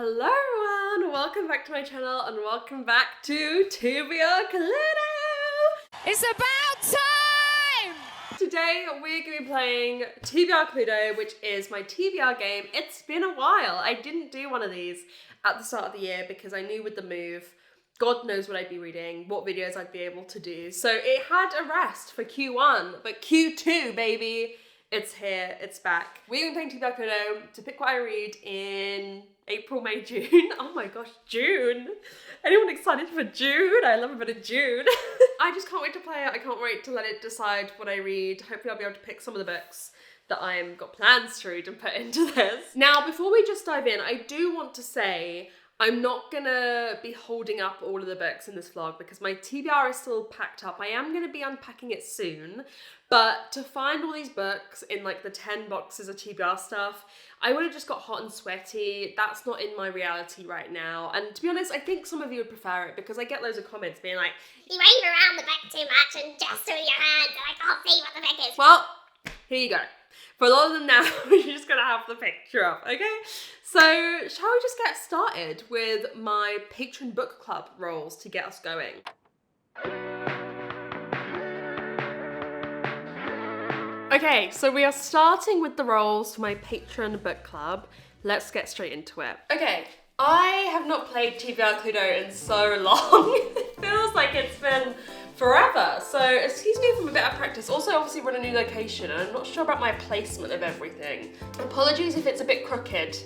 Hello everyone, welcome back to my channel and welcome back to TBR Cluedo! It's about time! Today we're going to be playing TBR Cluedo, which is my TBR game. It's been a while. I didn't do one of these at the start of the year because I knew with the move, God knows what I'd be reading, what videos I'd be able to do. So it had a rest for Q1, but Q2, baby, it's here, it's back. We're going to be playing TBR Cluedo to pick what I read in April, May, June. Oh my gosh, June. Anyone excited for June? I love a bit of June. I just can't wait to play it. I can't wait to let it decide what I read. Hopefully I'll be able to pick some of the books that I've got plans to read and put into this. Now, before we just dive in, I do want to say I'm not gonna be holding up all of the books in this vlog because my TBR is still packed up. I am gonna be unpacking it soon, but to find all these books in like the 10 boxes of TBR stuff, I would have just got hot and sweaty. That's not in my reality right now. And to be honest, I think some of you would prefer it because I get loads of comments being like, you wave around the book too much and just with your hands and I can't see what the book is. well, here you go. For a lot of them now, you're just gonna have the picture up, okay? So, shall we just get started with my Patron book club roles to get us going? Okay, so we are starting with the roles for my Patron book club. Let's get straight into it. Okay, I have not played TBR Cluedo in so long. It feels like it's been forever. So excuse me from a bit of practice. Also, obviously we're in a new location and I'm not sure about my placement of everything. Apologies if it's a bit crooked.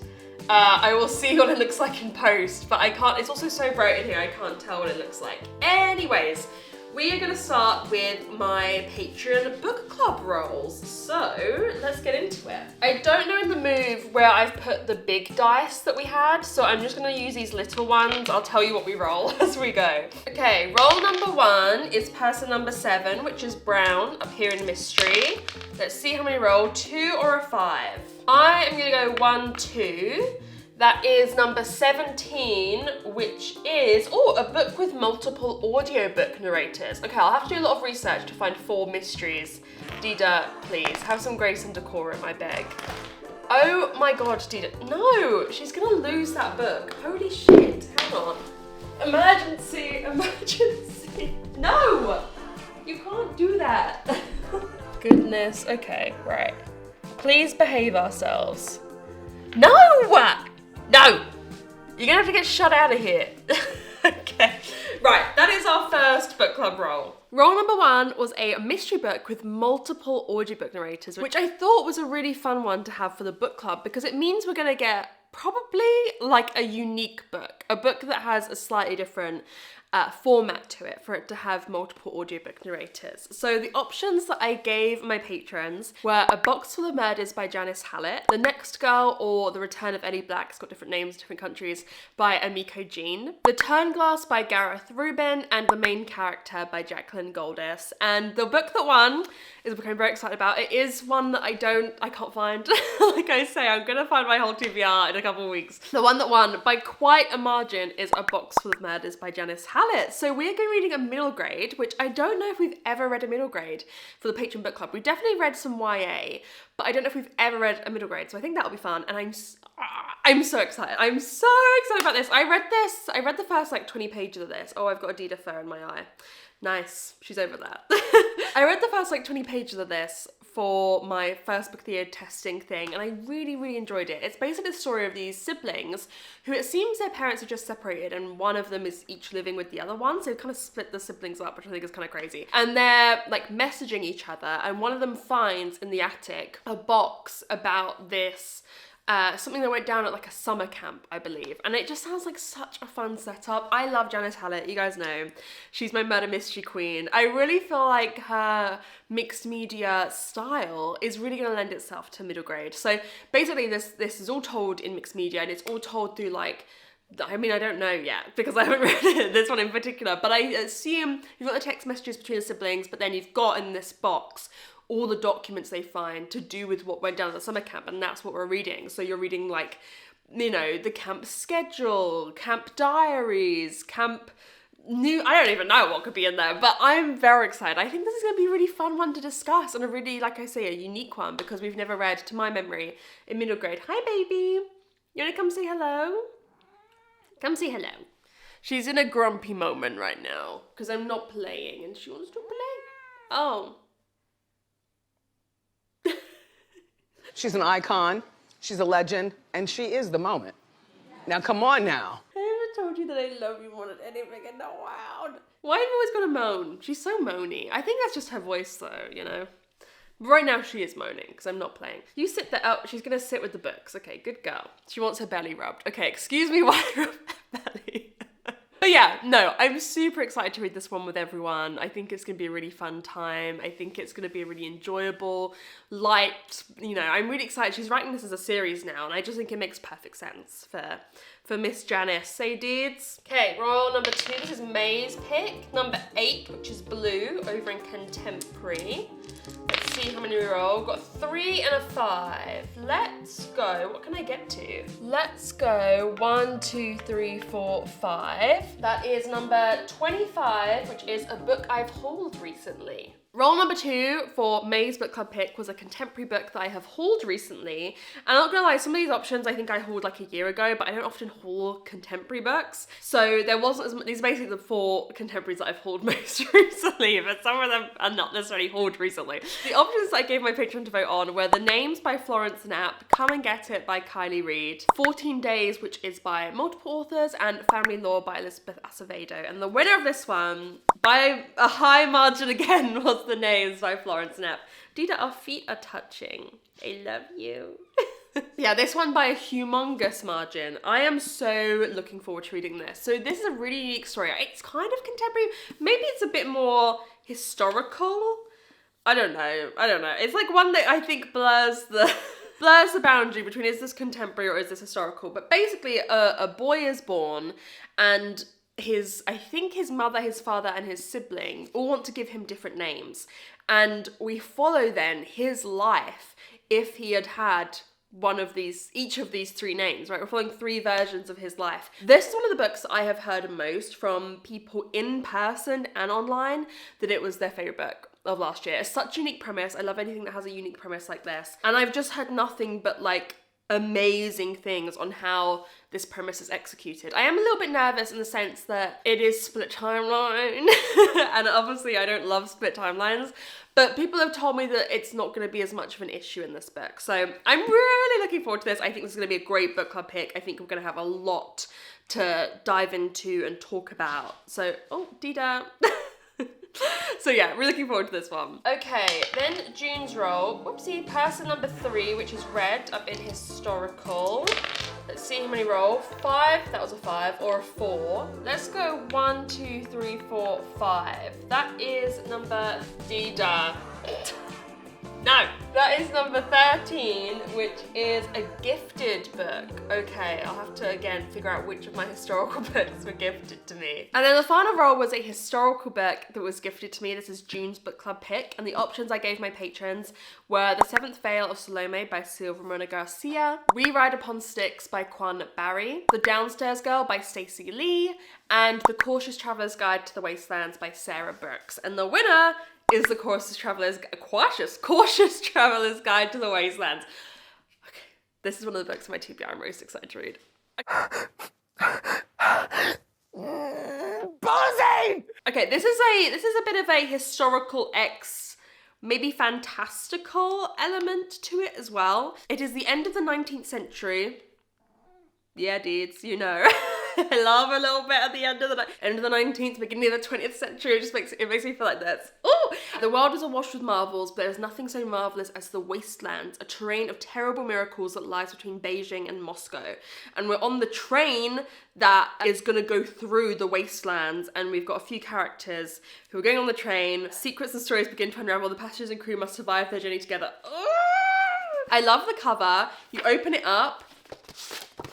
I will see what it looks like in post, but I can't, it's also so bright in here I can't tell what it looks like. Anyways, we are gonna start with my Patron book club roles. So let's get into it. I don't know in the move where I've put the big dice that we had, so I'm just gonna use these little ones. I'll tell you what we roll as we go. Okay, roll number 1 is person number 7, which is Brown, up here in mystery. Let's see how many roll, 2 or a 5. I am gonna go 1, 2. That is number 17, which is, oh, a book with multiple audiobook narrators. Okay, I'll have to do a lot of research to find 4 mysteries. Dida, please, have some grace and decorum, I beg. Oh my God, Dida, no, she's gonna lose that book. Holy shit, hang on. Emergency, emergency. No, you can't do that. Goodness, okay, right. Please behave ourselves. No! No! You're gonna have to get shut out of here. Okay, right, that is our first book club roll. Roll number 1 was a mystery book with multiple audiobook narrators, which I thought was a really fun one to have for the book club because it means we're gonna get probably like a unique book, a book that has a slightly different format to it for it to have multiple audiobook narrators. So the options that I gave my patrons were A Box Full of Murders by Janice Hallett, The Next Girl or The Return of Eddie Black, it's got different names in different countries, by Amiko Jean, The Turnglass by Gareth Rubin, and The Main Character by Jacqueline Goldis. And the book that won is a book I'm very excited about. It is one that I can't find. Like I say, I'm gonna find my whole TBR in a couple of weeks. The one that won by quite a margin is A Box Full of Murders by Janice Hallett. So we're going to be reading a middle grade, which I don't know if we've ever read a middle grade for the Patron book club. We definitely read some YA, but I don't know if we've ever read a middle grade. So I think that'll be fun. And I'm so excited. I'm so excited about this. I read the first like 20 pages of this. Oh, I've got a Dida fur in my eye. Nice, she's over that. I read the first like 20 pages of this for my first book of the year testing thing, and I really, really enjoyed it. It's basically the story of these siblings who it seems their parents are just separated and one of them is each living with the other one, so they kind of split the siblings up, which I think is kind of crazy. And they're like messaging each other, and one of them finds in the attic a box about this something that went down at like a summer camp, I believe. And it just sounds like such a fun setup. I love Janice Hallett, you guys know. She's my murder mystery queen. I really feel like her mixed media style is really gonna lend itself to middle grade. So basically this is all told in mixed media and it's all told through like, I mean, I don't know yet because I haven't read this one in particular, but I assume you've got the text messages between the siblings, but then you've got in this box all the documents they find to do with what went down at the summer camp, and that's what we're reading. So you're reading like, you know, the camp schedule, camp diaries, camp new, I don't even know what could be in there, but I'm very excited. I think this is going to be a really fun one to discuss and a really, like I say, a unique one because we've never read, to my memory, in middle grade. Hi, baby. You want to come say hello? Come say hello. She's in a grumpy moment right now because I'm not playing and she wants to play. Oh. She's an icon, she's a legend, and she is the moment. Now, come on now. I ever told you that I love you more than anything in the world? Why have you always got to moan? She's so moany. I think that's just her voice though, you know? But right now she is moaning because I'm not playing. You sit there. Oh, she's going to sit with the books. Okay, good girl. She wants her belly rubbed. Okay, excuse me while I rub her belly. But yeah, no, I'm super excited to read this one with everyone. I think it's going to be a really fun time. I think it's going to be a really enjoyable, light, you know, I'm really excited. She's writing this as a series now, and I just think it makes perfect sense for Miss Janice. Say dudes. Okay, roll number 2. This is May's pick. Number 8, which is Blue, over in Contemporary. Let's see how many we roll. Got 3 and a 5. Let's go. What can I get to? Let's go 1, 2, 3, 4, 5. That is number 25, which is a book I've hauled recently. Roll number 2 for May's book club pick was a contemporary book that I have hauled recently. And I'm not gonna lie, some of these options I think I hauled like a year ago, but I don't often haul contemporary books. So there wasn't as much, these are basically the 4 contemporaries that I've hauled most recently, but some of them are not necessarily hauled recently. The options I gave my patron to vote on were The Names by Florence Knapp, Come and Get It by Kylie Reid, 14 Days, which is by multiple authors, and Family Law by Elizabeth Acevedo. And the winner of this one, by a high margin again, was The Names by Florence Knapp. Dita, our feet are touching. I love you. Yeah, this one by a humongous margin. I am so looking forward to reading this. So this is a really unique story. It's kind of contemporary. Maybe it's a bit more historical. I don't know. It's like one that I think blurs the boundary between is this contemporary or is this historical. But basically a boy is born and I think his mother, his father, and his sibling all want to give him different names. And we follow then his life if he had each of these 3 names, right? We're following 3 versions of his life. This is one of the books I have heard most from people in person and online that it was their favorite book of last year. It's such a unique premise. I love anything that has a unique premise like this. And I've just heard nothing but like amazing things on how this premise is executed. I am a little bit nervous in the sense that it is split timeline and obviously I don't love split timelines, but people have told me that it's not going to be as much of an issue in this book. So I'm really looking forward to this. I think this is going to be a great book club pick. I think we're going to have a lot to dive into and talk about. So, oh, Dida. So yeah, really looking forward to this one. Okay, then June's roll. Whoopsie, person number 3, which is Red, up in historical. Let's see how many roll. 5, that was a 5, or a 4. Let's go 1, 2, 3, 4, 5. That is number Dida. No, that is number 13, which is a gifted book. Okay, I'll have to again figure out which of my historical books were gifted to me. And then the final roll was a historical book that was gifted to me. This is June's book club pick, and the options I gave my patrons were The Seventh Veil of Salome by Sil Ramona Garcia, We Ride Upon Sticks by Quan Barry, The Downstairs Girl by Stacey Lee, and The Cautious Traveller's Guide to the Wastelands by Sarah Brooks. And the winner is The Cautious Traveller's Guide to the Wastelands. Okay, this is one of the books in my TBR I'm most excited to read. Buzzing! Okay, this is a bit of a historical maybe fantastical element to it as well. It is the end of the 19th century. Yeah, dudes, you know. I love a little bit at the end of the 19th, beginning of the 20th century. It makes me feel like this. Ooh! The world is awash with marvels, but there's nothing so marvelous as the wastelands, a terrain of terrible miracles that lies between Beijing and Moscow. And we're on the train that is going to go through the wastelands, and we've got a few characters who are going on the train. Secrets and stories begin to unravel. The passengers and crew must survive their journey together. Ooh! I love the cover. You open it up.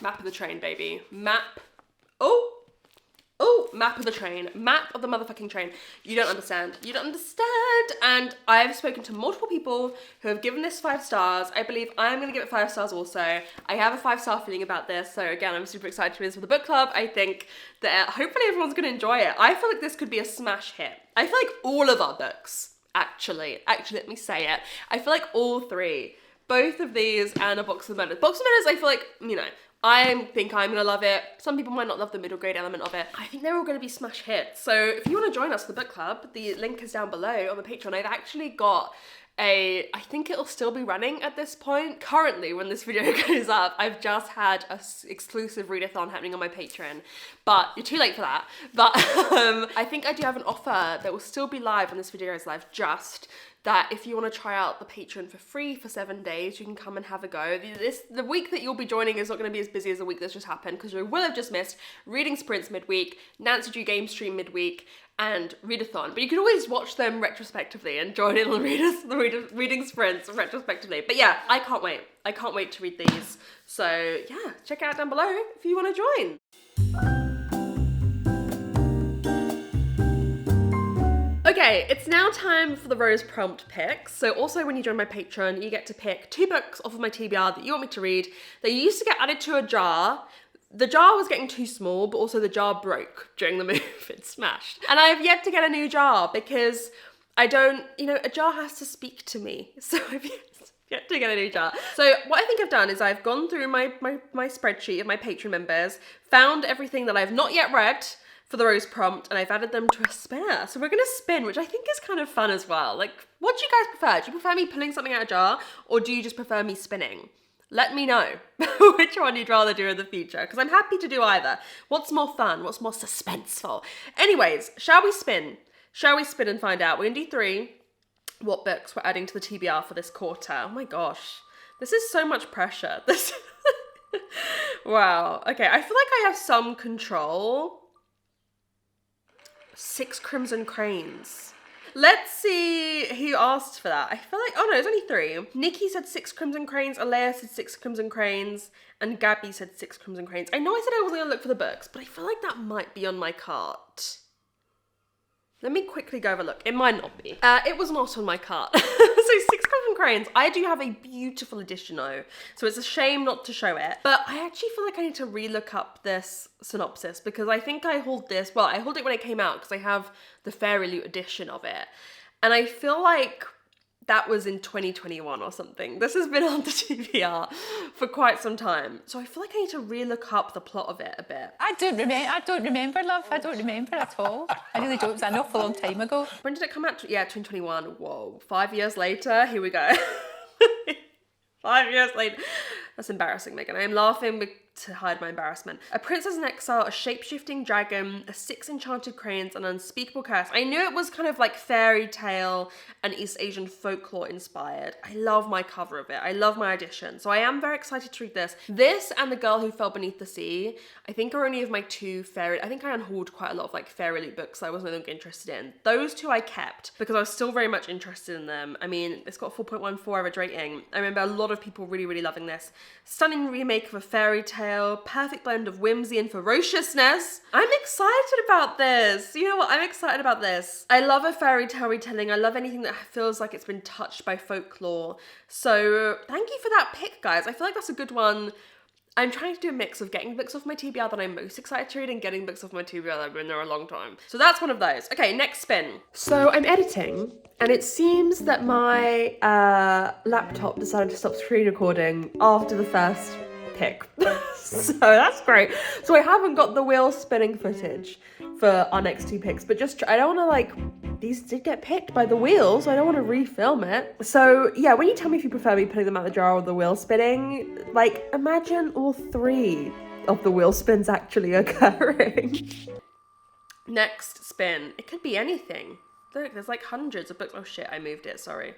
Map of the train, baby. Map of the train. Map of the motherfucking train. You don't understand. And I've spoken to multiple people who have given this 5 stars. I believe I'm going to give it 5 stars also. I have a 5-star feeling about this. So again, I'm super excited to read this for the book club. I think that hopefully everyone's going to enjoy it. I feel like this could be a smash hit. I feel like all of our books, actually, let me say it. I feel like all 3, both of these and A Box of Murders. Box of Murders, I feel like, you know, I think I'm gonna love it. Some people might not love the middle grade element of it. I think they're all gonna be smash hits. So if you wanna join us for the book club, the link is down below on the Patreon. I've actually got I think it'll still be running at this point. Currently, when this video goes up, I've just had a exclusive readathon happening on my Patreon, but you're too late for that. But I think I do have an offer that will still be live when this video is live, just that if you want to try out the Patreon for free for 7 days, you can come and have a go. The week that you'll be joining is not going to be as busy as the week that's just happened, because you will have just missed reading sprints midweek, Nancy Drew game stream midweek, and readathon. But you can always watch them retrospectively and join in on the reading sprints retrospectively. But yeah, I can't wait. I can't wait to read these. So yeah, check it out down below if you want to join. Okay, it's now time for the Rose prompt picks. So also when you join my Patreon, you get to pick 2 books off of my TBR that you want me to read. They used to get added to a jar. The jar was getting too small, but also the jar broke during the move. It smashed. And I have yet to get a new jar because I don't, a jar has to speak to me. So I've yet to get a new jar. So what I think I've done is I've gone through my spreadsheet of my Patreon members, found everything that I've not yet read for the Rose prompt, and I've added them to a spinner. So we're gonna spin, which I think is kind of fun as well. Like, what do you guys prefer? Do you prefer me pulling something out of a jar, or do you just prefer me spinning? Let me know which one you'd rather do in the future, because I'm happy to do either. What's more fun? What's more suspenseful? Anyways, shall we spin? Shall we spin and find out? We're gonna do 3. What books we're adding to the TBR for this quarter? Oh my gosh, this is so much pressure. This, wow. Okay, I feel like I have some control. 6 Crimson Cranes. Let's see who asked for that. I feel like, oh no, it's only 3. Nikki said 6 Crimson Cranes, Alea said 6 Crimson Cranes, and Gabby said 6 Crimson Cranes. I know I said I wasn't gonna look for the books, but I feel like that might be on my cart. Let me quickly go have a look. It might not be. It was not on my cart. So 6 Crimson Cranes. I do have a beautiful edition though, so it's a shame not to show it. But I actually feel like I need to relook up this synopsis, because I think I hauled this, well, I hauled it when it came out because I have the Fairy Loot edition of it. And I feel like that was in 2021 or something. This has been on the TBR for quite some time. So I feel like I need to relook up the plot of it a bit. I don't remember, love. I don't remember at all. I really don't. It was an awful long time ago. When did it come out? Yeah, 2021. Whoa. 5 years later. Here we go. 5 years later. That's embarrassing, Megan. I am laughing to hide my embarrassment. A princess in exile, a shape-shifting dragon, 6 enchanted cranes, an unspeakable curse. I knew it was kind of like fairy tale and East Asian folklore inspired. I love my cover of it. I love my edition. So I am very excited to read this. This and The Girl Who Fell Beneath the Sea, I think are only of my 2 fairy, I think I unhauled quite a lot of like Fairy Loot books that I wasn't really interested in. Those 2 I kept because I was still very much interested in them. I mean, it's got 4.14 average rating. I remember a lot of people really, really loving this. Stunning remake of a fairy tale, perfect blend of whimsy and ferociousness. I'm excited about this. You know what? I'm excited about this. I love a fairy tale retelling. I love anything that feels like it's been touched by folklore. So thank you for that pick, guys. I feel like that's a good one. I'm trying to do a mix of getting books off my TBR that I'm most excited to read and getting books off my TBR that have been there a long time. So that's one of those. Okay, next spin. So I'm editing, and it seems that my laptop decided to stop screen recording after the first pick. So that's great. So I haven't got the wheel spinning footage for our next 2 picks, but just, I don't want to these did get picked by the wheel, so I don't want to refilm it. So yeah, when you tell me if you prefer me putting them out the jar or the wheel spinning, like imagine all 3 of the wheel spins actually occurring. Next spin. It could be anything. Look, there's like hundreds of books. Oh shit, I moved it, sorry.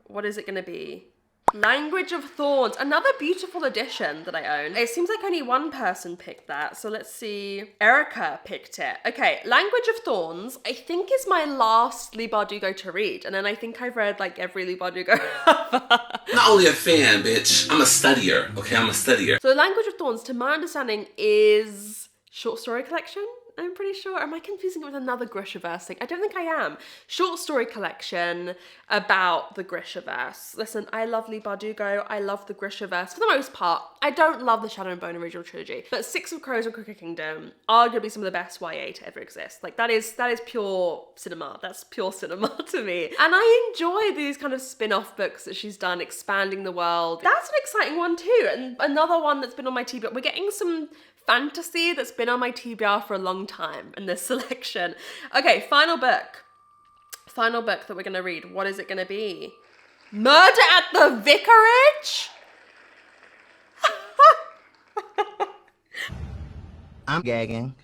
What is it gonna be? Language of Thorns, another beautiful edition that I own. It seems like only one person picked that, so let's see. Erica picked it. Okay, Language of Thorns, I think is my last Leigh Bardugo to read, and then I think I've read like every Leigh Bardugo ever. I'm not only a fan, bitch, I'm a studier, okay? I'm a studier. So Language of Thorns, to my understanding, is short story collection. I'm pretty sure. Am I confusing it with another Grishaverse thing? I don't think I am. Short story collection about the Grishaverse. Listen, I love Leigh Bardugo. I love the Grishaverse for the most part. I don't love the Shadow and Bone original trilogy, but Six of Crows and Crooked Kingdom are arguably some of the best YA to ever exist. Like that is pure cinema. That's pure cinema to me. And I enjoy these kind of spin-off books that she's done, expanding the world. That's an exciting one too. And another one that's been on my TBR. We're getting some fantasy that's been on my TBR for a long time in this selection. Okay, final book. Final book that we're gonna read. What is it gonna be? Murder at the Vicarage? I'm gagging.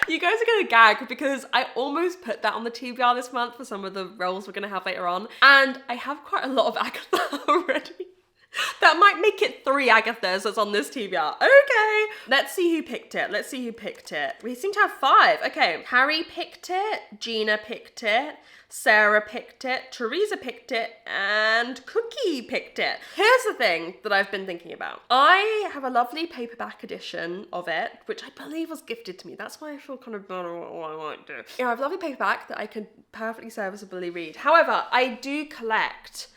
You guys are gonna gag because I almost put that on the TBR this month for some of the roles we're gonna have later on. And I have quite a lot of Agatha already. That might make it 3 Agathas that's on this TBR. Okay. Let's see who picked it. Let's see who picked it. We seem to have 5. Okay. Harry picked it. Gina picked it. Sarah picked it. Teresa picked it. And Cookie picked it. Here's the thing that I've been thinking about. I have a lovely paperback edition of it, which I believe was gifted to me. That's why I feel kind of bad about what I might do. I have a lovely paperback that I can perfectly serviceably read. However, I do collect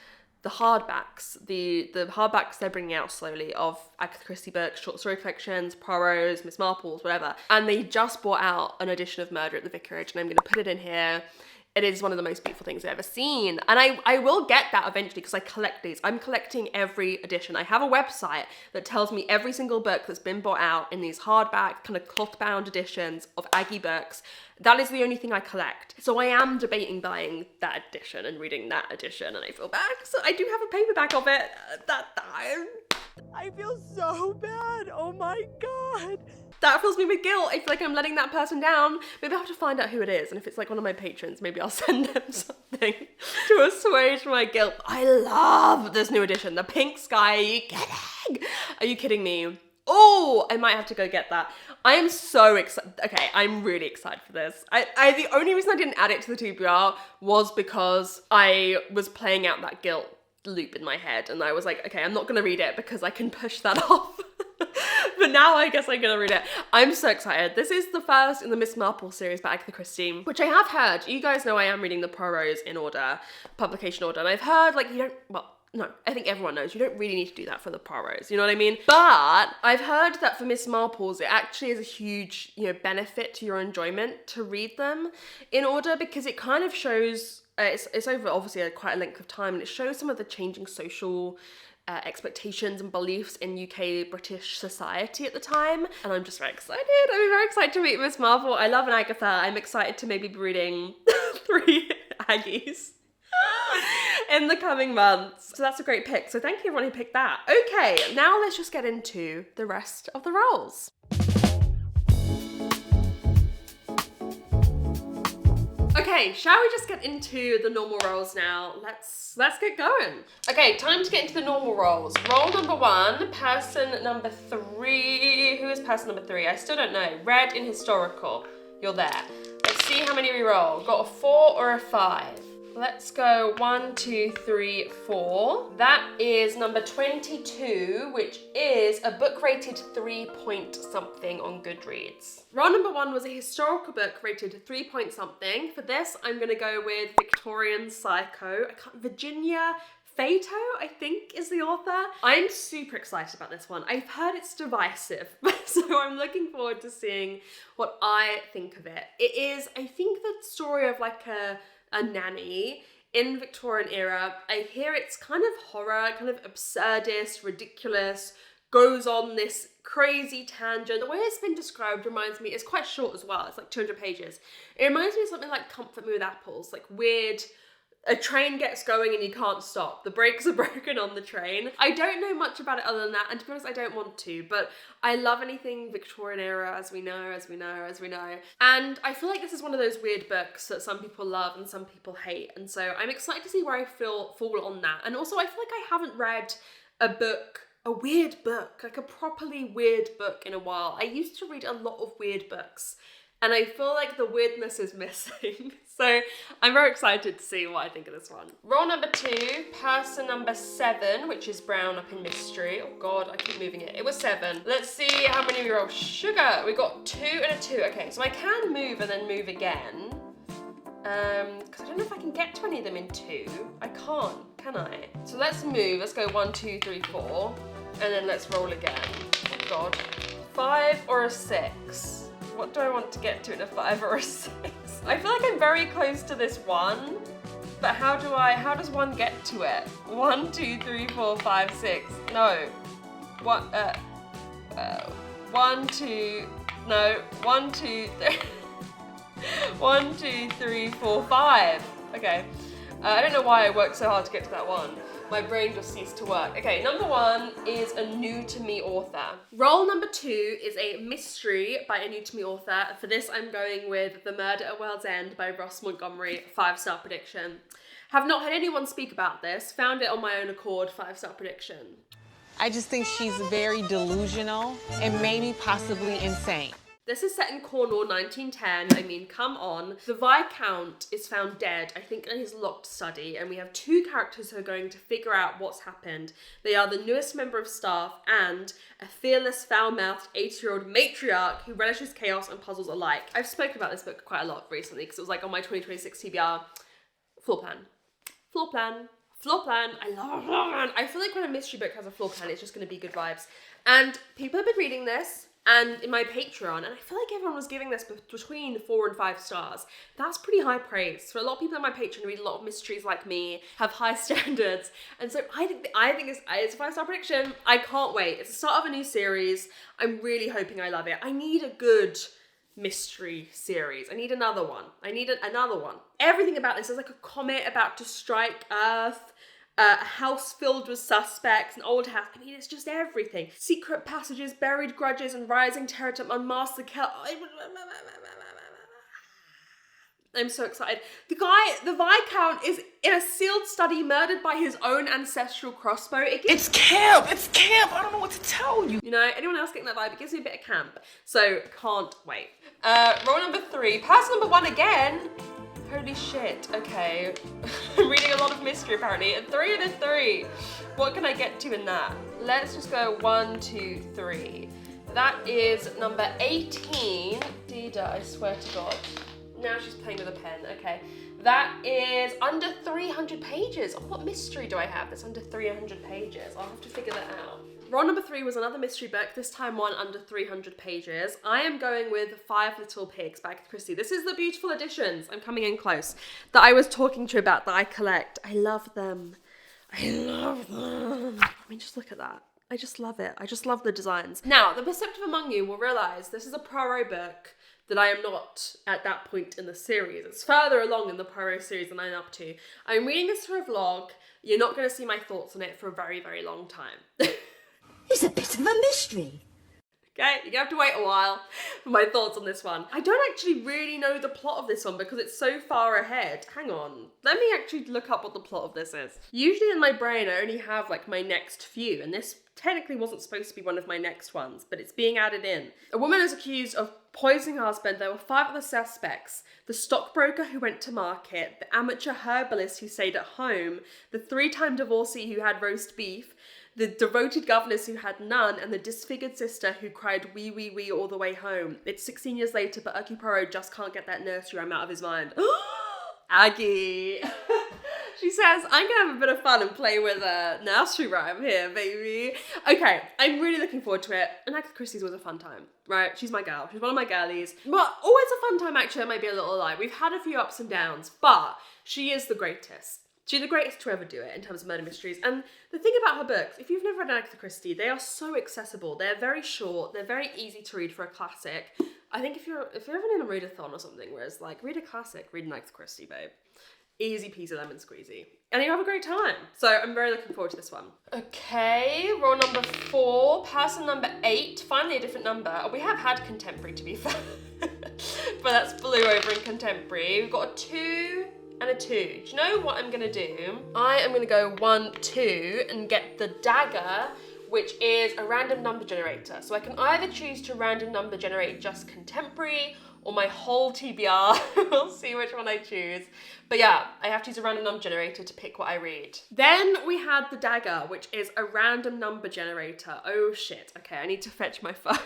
the hardbacks, the hardbacks they're bringing out slowly of Agatha Christie books, short story collections, Poirot's, Miss Marple's, whatever. And they just brought out an edition of Murder at the Vicarage, and I'm going to put it in here. It is one of the most beautiful things I've ever seen. And I will get that eventually because I collect these. I'm collecting every edition. I have a website that tells me every single book that's been brought out in these hardback, kind of cloth-bound editions of Aggie books. That is the only thing I collect. So I am debating buying that edition and reading that edition, and I feel bad. So I do have a paperback of it. I feel so bad. Oh my God. That fills me with guilt. I feel like I'm letting that person down. Maybe I'll have to find out who it is. And if it's like one of my patrons, maybe I'll send them something to assuage my guilt. I love this new edition. The Pink Sky. Are you kidding? Are you kidding me? Oh, I might have to go get that. I am so excited. Okay, I'm really excited for this. The only reason I didn't add it to the TBR was because I was playing out that guilt loop in my head. And I was like, okay, I'm not going to read it because I can push that off. But now I guess I'm gonna read it. I'm so excited. This is the first in the Miss Marple series by Agatha Christie, which I have heard. You guys know I am reading the Poirot's in order, publication order. And I've heard, like, you don't, well, no, I think everyone knows you don't really need to do that for the Poirot's, you know what I mean? But I've heard that for Miss Marple's, it actually is a huge, benefit to your enjoyment to read them in order because it kind of shows, it's over obviously quite a length of time, and it shows some of the changing social expectations and beliefs in UK British society at the time, and I'm just very excited. I'm very excited to meet Miss Marple. I love an Agatha. I'm excited to maybe be reading 3 Aggies in the coming months. So that's a great pick. So thank you everyone who picked that. Okay, now let's just get into the rest of the roles. Okay, shall we just get into the normal roles now? Let's get going. Okay, time to get into the normal roles. Role number 1, person number 3. Who is person number 3? I still don't know. Red in historical. You're there. Let's see how many we roll. Got a 4 or a 5? Let's go 1, 2, 3, 4. That is number 22, which is a book rated 3 point something on Goodreads. Role number 1 was a historical book rated 3 point something. For this, I'm gonna go with Victorian Psycho. Virginia Fato, I think, is the author. I'm super excited about this one. I've heard it's divisive, so I'm looking forward to seeing what I think of it. It is, I think, the story of like a nanny in Victorian era. I hear it's kind of horror, kind of absurdist, ridiculous, goes on this crazy tangent. The way it's been described reminds me, it's quite short as well, it's like 200 pages. It reminds me of something like Comfort Me With Apples, like weird, a train gets going and you can't stop. The brakes are broken on the train. I don't know much about it other than that, and to be honest, I don't want to, but I love anything Victorian era, as we know. And I feel like this is one of those weird books that some people love and some people hate, and so I'm excited to see where I fall on that. And also, I feel like I haven't read a weird book, like a properly weird book in a while. I used to read a lot of weird books and I feel like the weirdness is missing. So I'm very excited to see what I think of this one. Roll number 2, person number 7, which is brown up in mystery. Oh God, I keep moving it. It was 7. Let's see how many we roll. Sugar, we got 2 and a 2. Okay, so I can move and then move again. Because I don't know if I can get to any of them in 2. I can't, can I? So let's move. Let's go 1, 2, 3, 4. And then let's roll again. Oh God. 5 or a 6? What do I want to get to in a 5 or a 6? I feel like I'm very close to this one. But how does one get to it? 1, 2, 3, 4, 5, 6. No. What, 1, 2, no. 1, 2, 3. 1, 2, 3, 4, 5. Okay. I don't know why I worked so hard to get to that one. My brain just ceased to work. Okay, number 1 is a new to me author. Role number 2 is a mystery by a new to me author. For this, I'm going with The Murder at World's End by Ross Montgomery, 5-star prediction. Have not had anyone speak about this. Found it on my own accord, 5-star prediction. I just think she's very delusional and maybe possibly insane. This is set in Cornwall, 1910. I mean, come on. The Viscount is found dead, I think, in his locked study, and we have 2 characters who are going to figure out what's happened. They are the newest member of staff and a fearless, foul-mouthed 80-year-old matriarch who relishes chaos and puzzles alike. I've spoken about this book quite a lot recently because it was like on my 2026 TBR floor plan. Floor plan. Floor plan. I love a floor plan. I feel like when a mystery book has a floor plan, it's just going to be good vibes. And people have been reading this. And in my Patreon, and I feel like everyone was giving this between 4 and 5 stars. That's pretty high praise. For a lot of people on my Patreon who read a lot of mysteries like me, have high standards. And so I think it's a 5-star prediction. I can't wait. It's the start of a new series. I'm really hoping I love it. I need a good mystery series. I need another one. Another one. Everything about this is like a comet about to strike Earth. A house filled with suspects, an old house. I mean, it's just everything. Secret passages, buried grudges, and rising terror to unmask the killer. I'm so excited. The Viscount, is in a sealed study murdered by his own ancestral crossbow. It's camp! It's camp! I don't know what to tell you. You know, anyone else getting that vibe? It gives me a bit of camp. So, can't wait. Roll number 3. Person number 1 again. Holy shit, okay. I'm reading a lot of mystery apparently. A 3 and a 3. What can I get to in that? Let's just go 1, 2, 3. That is number 18. Dida, I swear to God. Now she's playing with a pen, okay. That is under 300 pages. Oh, what mystery do I have that's under 300 pages? I'll have to figure that out. Roll number 3 was another mystery book, this time one under 300 pages. I am going with 5 Little Pigs by Agatha Christie. This is the beautiful editions, I'm coming in close, that I was talking to you about, that I collect. I love them. I love them. I mean, just look at that. I just love it. I just love the designs. Now, the perceptive among you will realise this is a Poirot book that I am not at that point in the series. It's further along in the Poirot series than I'm up to. I'm reading this for a vlog. You're not going to see my thoughts on it for a very, very long time. It's a bit of a mystery. Okay, you're gonna have to wait a while for my thoughts on this one. I don't actually really know the plot of this one because it's so far ahead. Hang on, let me actually look up what the plot of this is. Usually in my brain, I only have like my next few, and this technically wasn't supposed to be one of my next ones, but it's being added in. A woman is accused of poisoning her husband. There were 5 other suspects: the stockbroker who went to market, the amateur herbalist who stayed at home, the 3-time divorcee who had roast beef, the devoted governess who had none, and the disfigured sister who cried wee wee wee all the way home. It's 16 years later, but Hercule Poirot just can't get that nursery rhyme out of his mind. Aggie. She says, I'm gonna have a bit of fun and play with a nursery rhyme here, baby. Okay, I'm really looking forward to it. And Agatha Christie's was a fun time, right? She's my girl. She's one of my girlies. But always a fun time, actually. It might be a little lie. We've had a few ups and downs, but she is the greatest. She's the greatest to ever do it in terms of murder mysteries. And the thing about her books, if you've never read Agatha Christie, they are so accessible. They're very short. They're very easy to read for a classic. I think if you're ever in a readathon or something where it's like, read a classic, read an Agatha Christie, babe. Easy peasy lemon squeezy. And you have a great time. So I'm very looking forward to this one. Okay, roll number 4, person number 8. Finally a different number. Oh, we have had contemporary, to be fair. But that's blue over in contemporary. We've got a 2 and a 2. Do you know what I'm gonna do? I am gonna go 1, 2 and get the dagger, which is a random number generator. So I can either choose to random number generate just contemporary or my whole TBR. We'll see which one I choose. But yeah, I have to use a random number generator to pick what I read. Then we had the dagger, which is a random number generator. Oh shit, okay, I need to fetch my phone.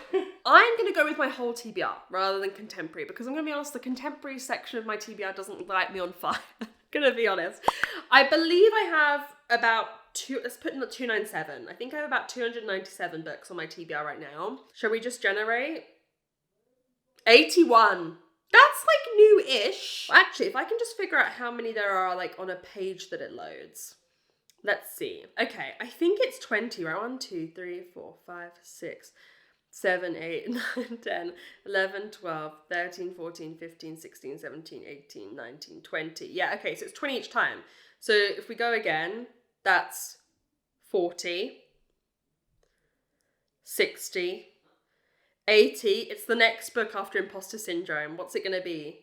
I'm gonna go with my whole TBR rather than contemporary, because I'm gonna be honest, the contemporary section of my TBR doesn't light me on fire. Gonna be honest. I believe I have about let's put in the 297. I think I have about 297 books on my TBR right now. Shall we just generate? 81. That's like new-ish. Actually, if I can just figure out how many there are like on a page that it loads. Let's see. Okay, I think it's 20, right? 1, 2, 3, 4, 5, 6, 7, 8, 9, 10, 11, 12, 13, 14, 15, 16, 17, 18, 19, 20. Yeah, okay, so it's 20 each time. So if we go again, that's 40, 60, 80. It's the next book after Imposter Syndrome. What's it gonna be?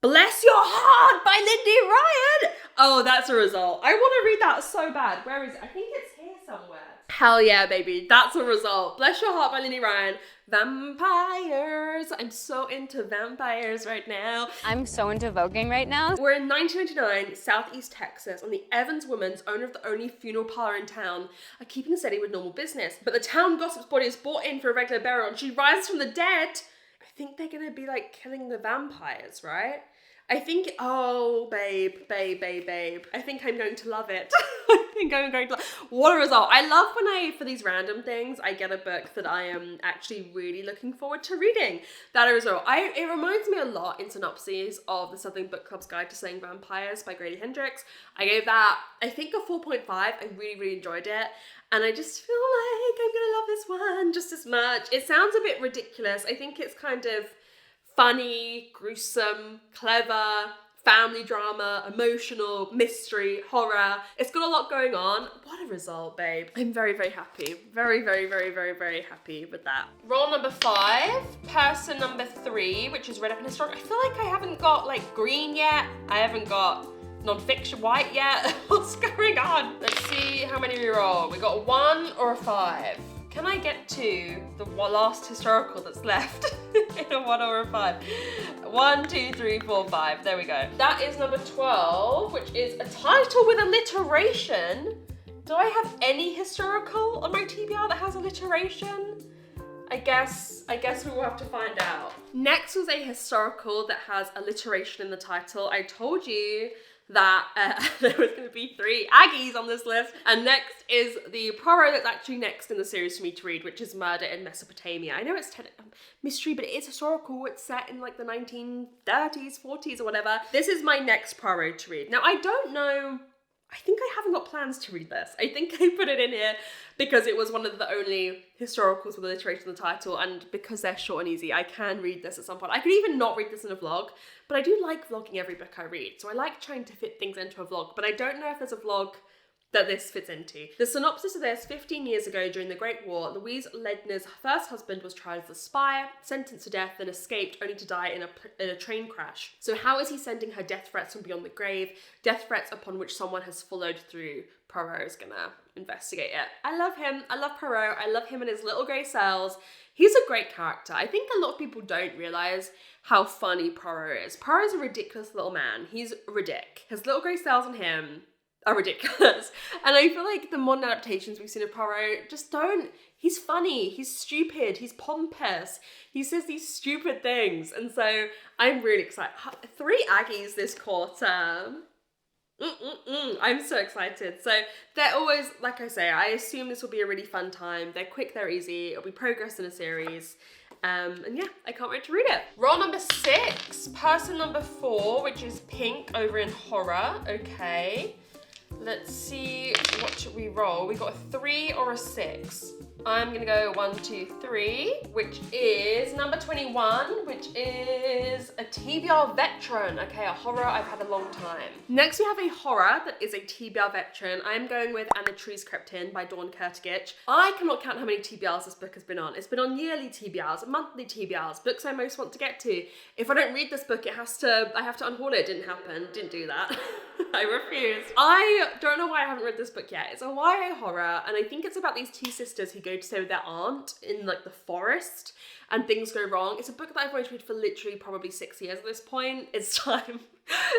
Bless Your Heart by Lindy Ryan! Oh, that's a result. I want to read that so bad. Where is it? I think it's here somewhere. Hell yeah, baby. That's a result. Bless Your Heart by Lindy Ryan. Vampires. I'm so into vampires right now. I'm so into voguing right now. We're in 1999, Southeast Texas, and the Evans women's, owner of the only funeral parlor in town, are keeping steady with normal business. But the town gossip's body is brought in for a regular burial, and she rises from the dead. I think they're gonna be like killing the vampires, right? I think, oh, babe. I think I'm going to love it. I think I'm going to what a result. I love when for these random things, I get a book that I am actually really looking forward to reading. That a result. It reminds me a lot in synopses of the Southern Book Club's Guide to Slaying Vampires by Grady Hendrix. I gave that, I think, a 4.5. I really enjoyed it. And I just feel like I'm gonna love this one just as much. It sounds a bit ridiculous. I think it's kind of funny, gruesome, clever, family drama, emotional, mystery, horror. It's got a lot going on. What a result, babe. I'm very happy. Very happy with that. Roll number 5, person number 3, which is read up in historic. I feel like I haven't got like green yet. I haven't got non-fiction white yet. What's going on? Let's see how many we roll. We got a 1 or a 5. Can I get to the last historical that's left in a 1 or a 5? 1, 2, 3, 4, 5. There we go. That is number 12, which is a title with alliteration. Do I have any historical on my TBR that has alliteration? I guess we will have to find out. Next was a historical that has alliteration in the title. I told you that there was going to be 3 Aggies on this list. And next is the Poirot that's actually next in the series for me to read, which is Murder in Mesopotamia. I know it's mystery, but it is historical. It's set in like the 1930s, 40s or whatever. This is my next Poirot to read. Now, I don't know, I think I haven't got plans to read this. I think I put it in here because it was one of the only historicals with alliteration in the title, and because they're short and easy, I can read this at some point. I could even not read this in a vlog, but I do like vlogging every book I read, so I like trying to fit things into a vlog, but I don't know if there's a vlog that this fits into. The synopsis of this: 15 years ago during the Great War, Louise Ledner's first husband was tried as a spy, sentenced to death, and escaped only to die in a train crash. So how is he sending her death threats from beyond the grave? Death threats upon which someone has followed through. Poirot is gonna investigate it. I love him. I love Poirot. I love him and his little grey cells. He's a great character. I think a lot of people don't realise how funny Poirot is. Poirot's a ridiculous little man. He's ridiculous. His little grey cells and him are ridiculous. And I feel like the modern adaptations we've seen of Poirot just don't. He's funny, he's stupid, he's pompous, he says these stupid things. And so I'm really excited. 3 Aggies this quarter. I'm so excited. So they're always, like I say, I assume this will be a really fun time. They're quick, they're easy, it'll be progress in a series. And yeah, I can't wait to read it. Roll number 6, person number 4, which is Pink over in horror. Okay. Let's see, what should we roll? We got a 3 or a 6. I'm gonna go 1, 2, 3, which is number 21, which is a TBR veteran. Okay, a horror I've had a long time. Next we have a horror that is a TBR veteran. I'm going with And the Trees Crept In by Dawn Kurtagich. I cannot count how many TBRs this book has been on. It's been on yearly TBRs, monthly TBRs, books I most want to get to. If I don't read this book, I have to unhaul it. It didn't happen, didn't do that. I refuse. I don't know why I haven't read this book yet. It's a YA horror, and I think it's about these two sisters who go to stay with their aunt in like the forest, and things go wrong. It's a book that I've wanted to read for literally probably 6 years at this point. It's time.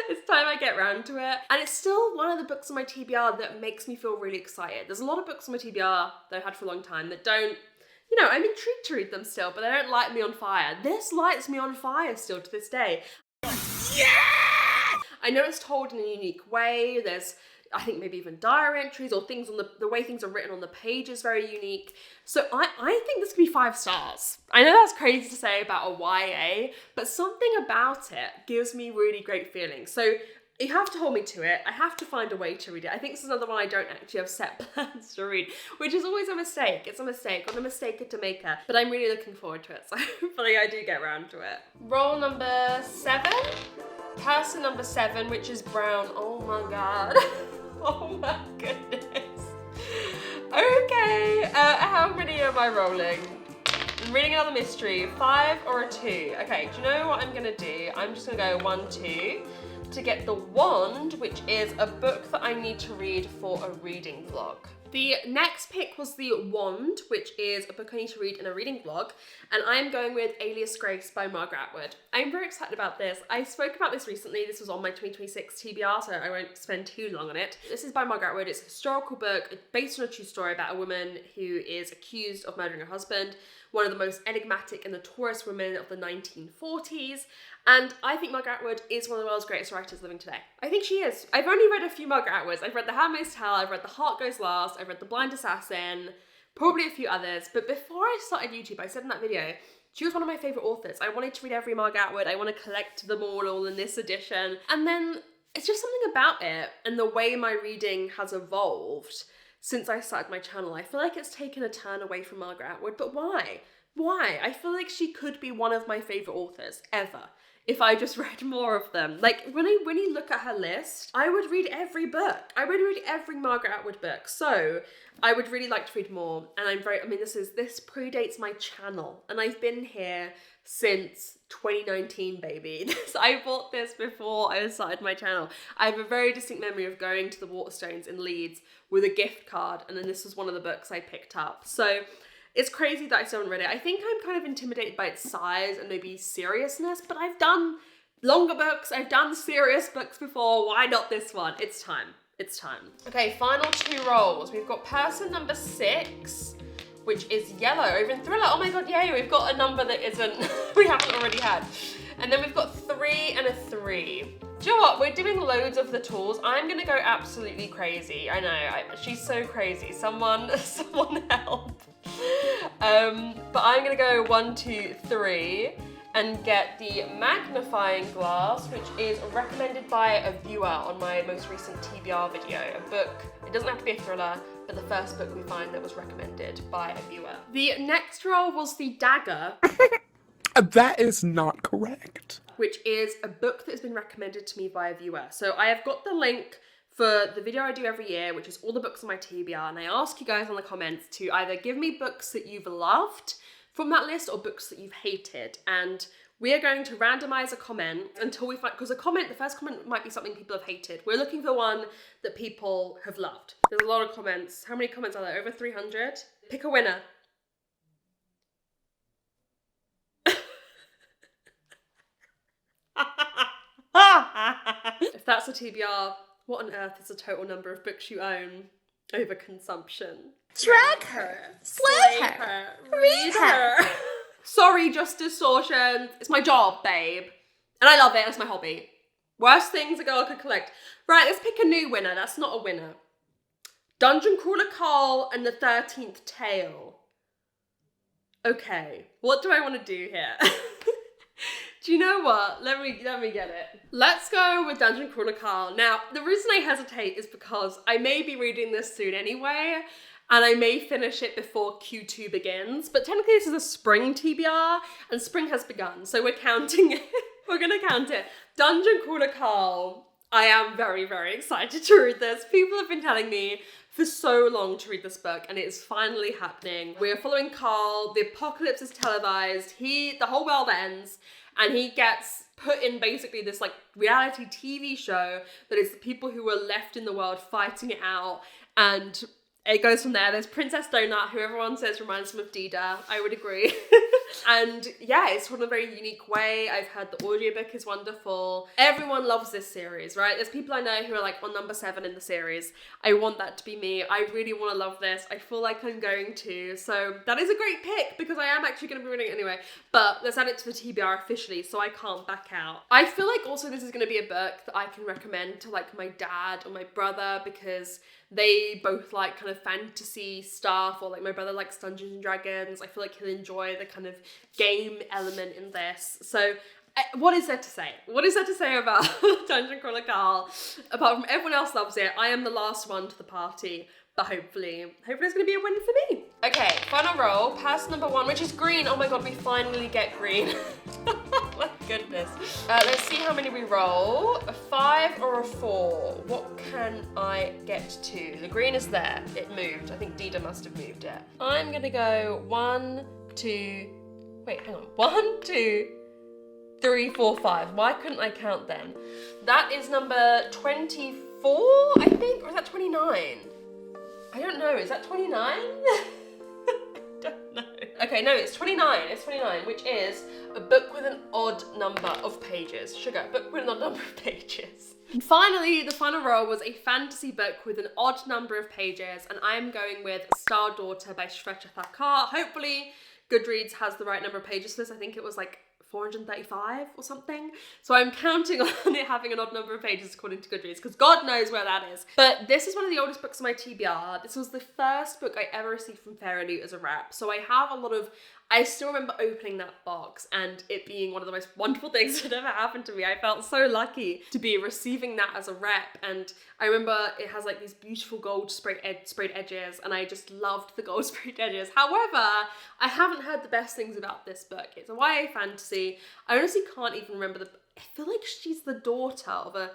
It's time I get round to it. And it's still one of the books on my TBR that makes me feel really excited. There's a lot of books on my TBR that I've had for a long time that don't, you know, I'm intrigued to read them still, but they don't light me on fire. This lights me on fire still to this day. Yeah! I know it's told in a unique way. There's, I think, maybe even diary entries or things on the way things are written on the page is very unique. So I think this could be 5 stars. I know that's crazy to say about a YA, but something about it gives me really great feelings. So you have to hold me to it. I have to find a way to read it. I think this is another one I don't actually have set plans to read, which is always a mistake. It's a mistake. I'm a mistaker to maker, but I'm really looking forward to it. So hopefully I do get around to it. Roll number 7. Person number 7, which is Brown. Oh my God. Oh my goodness. Okay, how many am I rolling? I'm reading another mystery. 5 or a 2? Okay, do you know what I'm gonna do? I'm just gonna go 1, 2 to get the Wand, which is a book that I need to read for a reading vlog. The next pick was the Wand, which is a book I need to read in a reading vlog, and I'm going with Alias Grace by Margaret Atwood. I'm very excited about this. I spoke about this recently. This was on my 2026 TBR, so I won't spend too long on it. This is by Margaret Atwood. It's a historical book based on a true story about a woman who is accused of murdering her husband, one of the most enigmatic and notorious women of the 1940s. And I think Margaret Atwood is one of the world's greatest writers living today. I think she is. I've only read a few Margaret Atwoods. I've read The Handmaid's Tale, I've read The Heart Goes Last, I've read The Blind Assassin, probably a few others. But before I started YouTube, I said in that video, she was one of my favourite authors. I wanted to read every Margaret Atwood. I want to collect them all in this edition. And then it's just something about it and the way my reading has evolved since I started my channel. I feel like it's taken a turn away from Margaret Atwood, but why? Why? I feel like she could be one of my favourite authors ever if I just read more of them. Like, when you look at her list, I would read every book. I would read every Margaret Atwood book. So I would really like to read more. And this predates my channel. And I've been here since 2019, baby. I bought this before I started my channel. I have a very distinct memory of going to the Waterstones in Leeds with a gift card. And then this was one of the books I picked up. So it's crazy that I still haven't read it. I think I'm kind of intimidated by its size and maybe seriousness, but I've done longer books, I've done serious books before. Why not this one? It's time. It's time. Okay, final 2 rolls. We've got person number 6, which is Yellow over in Thriller. Oh my God, yay, we've got a number that we haven't already had. And then we've got 3 and a 3. Do you know what? We're doing loads of the tools. I'm gonna go absolutely crazy. I know, she's so crazy. Someone help. But I'm gonna go 1, 2, 3 and get the magnifying glass, which is recommended by a viewer on my most recent TBR video. A book, it doesn't have to be a thriller, but the first book we find that was recommended by a viewer. The next roll was the Dagger. That is not correct. Which is a book that has been recommended to me by a viewer. So I have got the link for the video I do every year, which is all the books on my TBR, and I ask you guys in the comments to either give me books that you've loved from that list or books that you've hated. And we are going to randomize a comment until we find, because the first comment might be something people have hated. We're looking for one that people have loved. There's a lot of comments. How many comments are there? Over 300? Pick a winner. If that's a TBR, what on earth is the total number of books you own over consumption? Drag her, slay her, read her. Sorry, just distortion. It's my job, babe. And I love it, it's my hobby. Worst things a girl could collect. Right, let's pick a new winner. That's not a winner. Dungeon Crawler Carl and the 13th Tale. Okay, what do I want to do here? Do you know what? Let me get it. Let's go with Dungeon Crawler Carl. Now, the reason I hesitate is because I may be reading this soon anyway, and I may finish it before Q2 begins, but technically this is a spring TBR, and spring has begun, so we're counting it. We're gonna count it. Dungeon Crawler Carl. I am very, very excited to read this. People have been telling me for so long to read this book, and it is finally happening. We're following Carl, the apocalypse is televised, the whole world ends, and he gets put in basically this like reality TV show that is the people who were left in the world fighting it out, and it goes from there. There's Princess Donut, who everyone says reminds them of Dida. I would agree. And yeah, it's in a very unique way. I've heard the audiobook is wonderful. Everyone loves this series, right? There's people I know who are like on number 7 in the series. I want that to be me. I really want to love this. I feel like I'm going to. So that is a great pick because I am actually going to be reading it anyway. But let's add it to the TBR officially so I can't back out. I feel like also this is going to be a book that I can recommend to like my dad or my brother because they both like kind of fantasy stuff, or like my brother likes Dungeons and Dragons. I feel like he'll enjoy the kind of game element in this. So what is there to say? What is there to say about Dungeon Crawler Carl? Apart from everyone else loves it, I am the last one to the party. But hopefully it's gonna be a win for me. Okay, final roll, pass number 1, which is green. Oh my god, we finally get green. My goodness. Let's see how many we roll. A 5 or a 4? What can I get to? The green is there. It moved. I think Dida must have moved it. I'm gonna go 1, 2, wait, hang on. 1, 2, 3, 4, 5. Why couldn't I count then? That is number 24, I think, or is that 29? I don't know, is that 29? I don't know. Okay, no, it's 29, which is a book with an odd number of pages. Sugar, book with an odd number of pages. And finally, the final roll was a fantasy book with an odd number of pages, and I am going with Star Daughter by Shreya Thakkar. Hopefully, Goodreads has the right number of pages for this. I think it was like 435 or something. So I'm counting on it having an odd number of pages according to Goodreads, because God knows where that is. But this is one of the oldest books on my TBR. This was the first book I ever received from Fairy Loot as a rep. So I have a lot of, I still remember opening that box and it being one of the most wonderful things that ever happened to me. I felt so lucky to be receiving that as a rep. And I remember it has like these beautiful gold sprayed edges, and I just loved the gold sprayed edges. However, I haven't heard the best things about this book. It's a YA fantasy. I honestly can't even remember I feel like she's the daughter of a,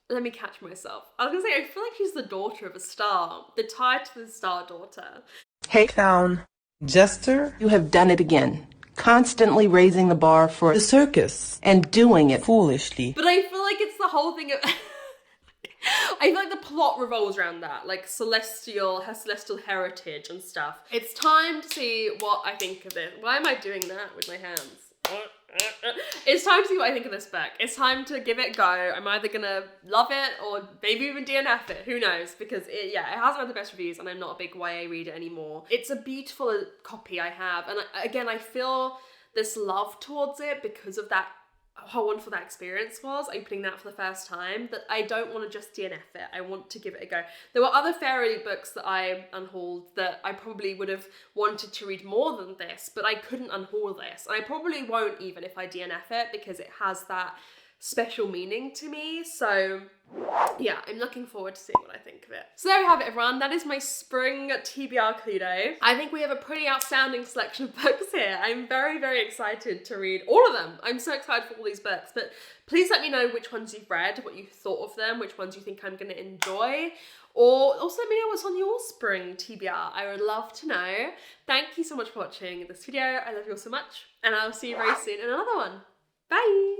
let me catch myself. I was gonna say, I feel like she's the daughter of a star. The title is Star Daughter. Hey, clown. Jester, you have done it again. Constantly raising the bar for the circus and doing it foolishly. But I feel like it's the whole thing of I feel like the plot revolves around that, like her celestial heritage and stuff. It's time to see what I think of it. Why am I doing that with my hands? It's time to see what I think of this book. It's time to give it a go. I'm either gonna love it or maybe even DNF it. Who knows? Because it hasn't had the best reviews, and I'm not a big YA reader anymore. It's a beautiful copy I have, and again, I feel this love towards it because of that, how wonderful that experience was, opening that for the first time, that I don't want to just DNF it. I want to give it a go. There were other Fairy books that I unhauled that I probably would have wanted to read more than this, but I couldn't unhaul this. And I probably won't even if I DNF it, because it has that special meaning to me. So yeah, I'm looking forward to seeing what I think of it. So there we have it, everyone. That is my spring TBR Cluedo. I think we have a pretty outstanding selection of books here. I'm very, very excited to read all of them. I'm so excited for all these books, but please let me know which ones you've read, what you thought of them, which ones you think I'm gonna enjoy, or also let me know what's on your spring TBR. I would love to know. Thank you so much for watching this video. I love you all so much, and I'll see you very soon in another one. Bye.